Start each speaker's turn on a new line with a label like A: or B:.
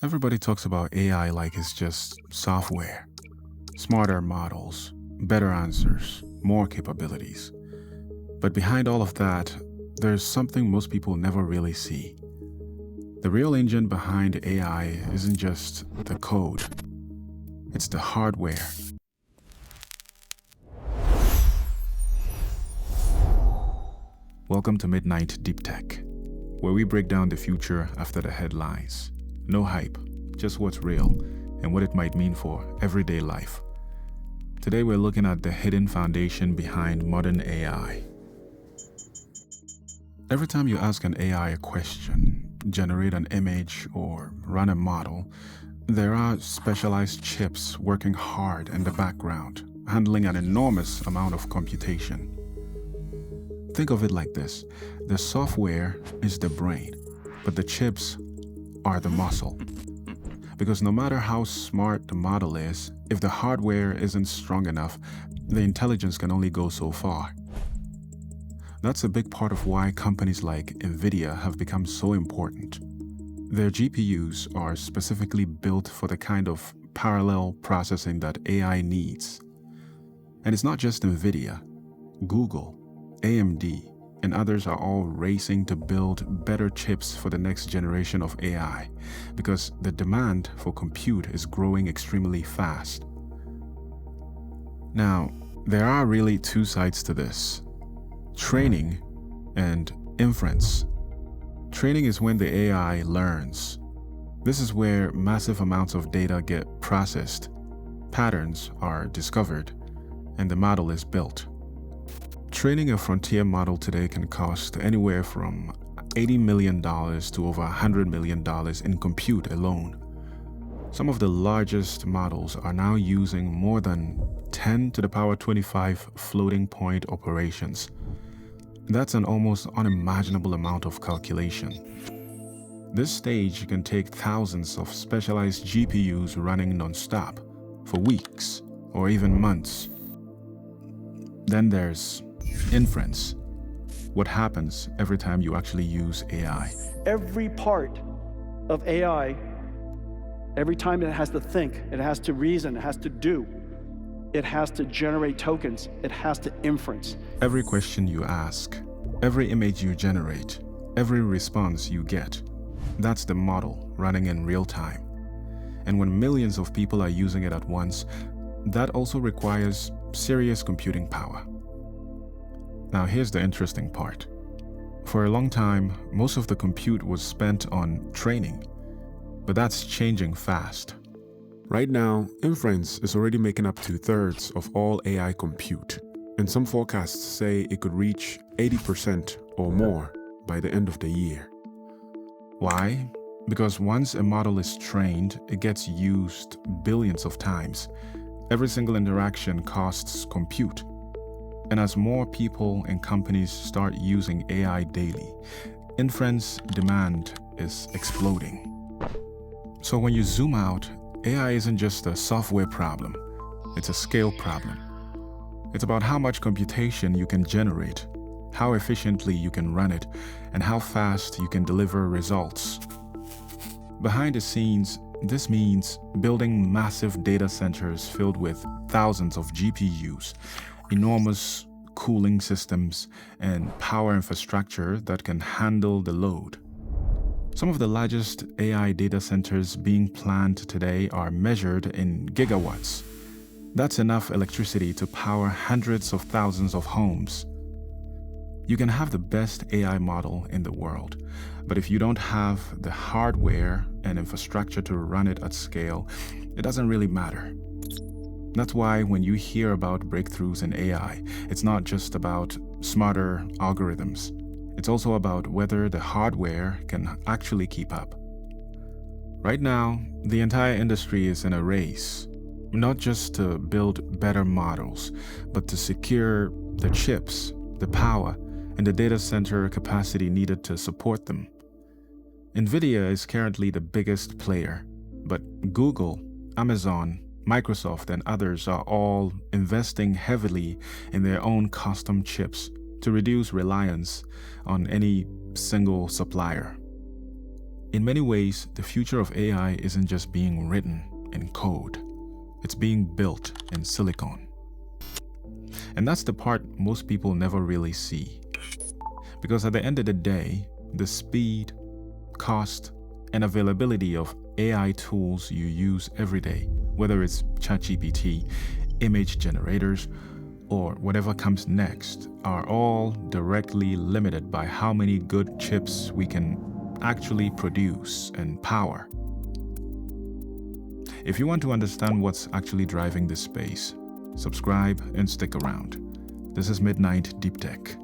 A: Everybody talks about AI like it's just software, smarter models, better answers, more capabilities. But behind all of that, there's something most people never really see. The real engine behind AI isn't just the code, it's the hardware. Welcome to Midnight Deep Tech, where we break down the future after the headlines. No hype, just what's real and what it might mean for everyday life. Today we're looking at the hidden foundation behind modern AI. Every time you ask an AI a question, generate an image, or run a model, there are specialized chips working hard in the background, handling an enormous amount of computation. Think of it like this: the software is the brain, but the chips are the muscle. Because no matter how smart the model is, if the hardware isn't strong enough, the intelligence can only go so far. That's a big part of why companies like NVIDIA have become so important. Their GPUs are specifically built for the kind of parallel processing that AI needs. And it's not just NVIDIA. Google, AMD, and others are all racing to build better chips for the next generation of AI, because the demand for compute is growing extremely fast. Now, there are really two sides to this: training and inference. Training is when the AI learns. This is where massive amounts of data get processed, patterns are discovered, and the model is built. Training a frontier model today can cost anywhere from $80 million to over $100 million in compute alone. Some of the largest models are now using more than 10 to the power 25 floating point operations. That's an almost unimaginable amount of calculation. This stage can take thousands of specialized GPUs running non-stop for weeks or even months. Then there's inference. What happens every time you actually use AI?
B: Every part of AI, every time it has to think, it has to reason, it has to do, it has to generate tokens, it has to inference.
A: Every question you ask, every image you generate, every response you get, that's the model running in real time. And when millions of people are using it at once, that also requires serious computing power. Now here's the interesting part. For a long time, most of the compute was spent on training, but that's changing fast. Right now, inference is already making up 2/3 of all AI compute, and some forecasts say it could reach 80% or more by the end of the year. Why? Because once a model is trained, it gets used billions of times. Every single interaction costs compute. And as more people and companies start using AI daily, inference demand is exploding. So when you zoom out, AI isn't just a software problem, it's a scale problem. It's about how much computation you can generate, how efficiently you can run it, and how fast you can deliver results. Behind the scenes, this means building massive data centers filled with thousands of GPUs, enormous cooling systems, and power infrastructure that can handle the load. Some of the largest AI data centers being planned today are measured in gigawatts. That's enough electricity to power hundreds of thousands of homes. You can have the best AI model in the world, but if you don't have the hardware and infrastructure to run it at scale, it doesn't really matter. That's why when you hear about breakthroughs in AI, it's not just about smarter algorithms. It's also about whether the hardware can actually keep up. Right now, the entire industry is in a race, not just to build better models, but to secure the chips, the power, and the data center capacity needed to support them. NVIDIA is currently the biggest player, but Google, Amazon, Microsoft, and others are all investing heavily in their own custom chips to reduce reliance on any single supplier. In many ways, the future of AI isn't just being written in code. It's being built in silicon. And that's the part most people never really see. Because at the end of the day, the speed, cost, and availability of AI tools you use every day, whether it's ChatGPT, image generators, or whatever comes next, are all directly limited by how many good chips we can actually produce and power. If you want to understand what's actually driving this space, subscribe and stick around. This is Midnight Deep Tech.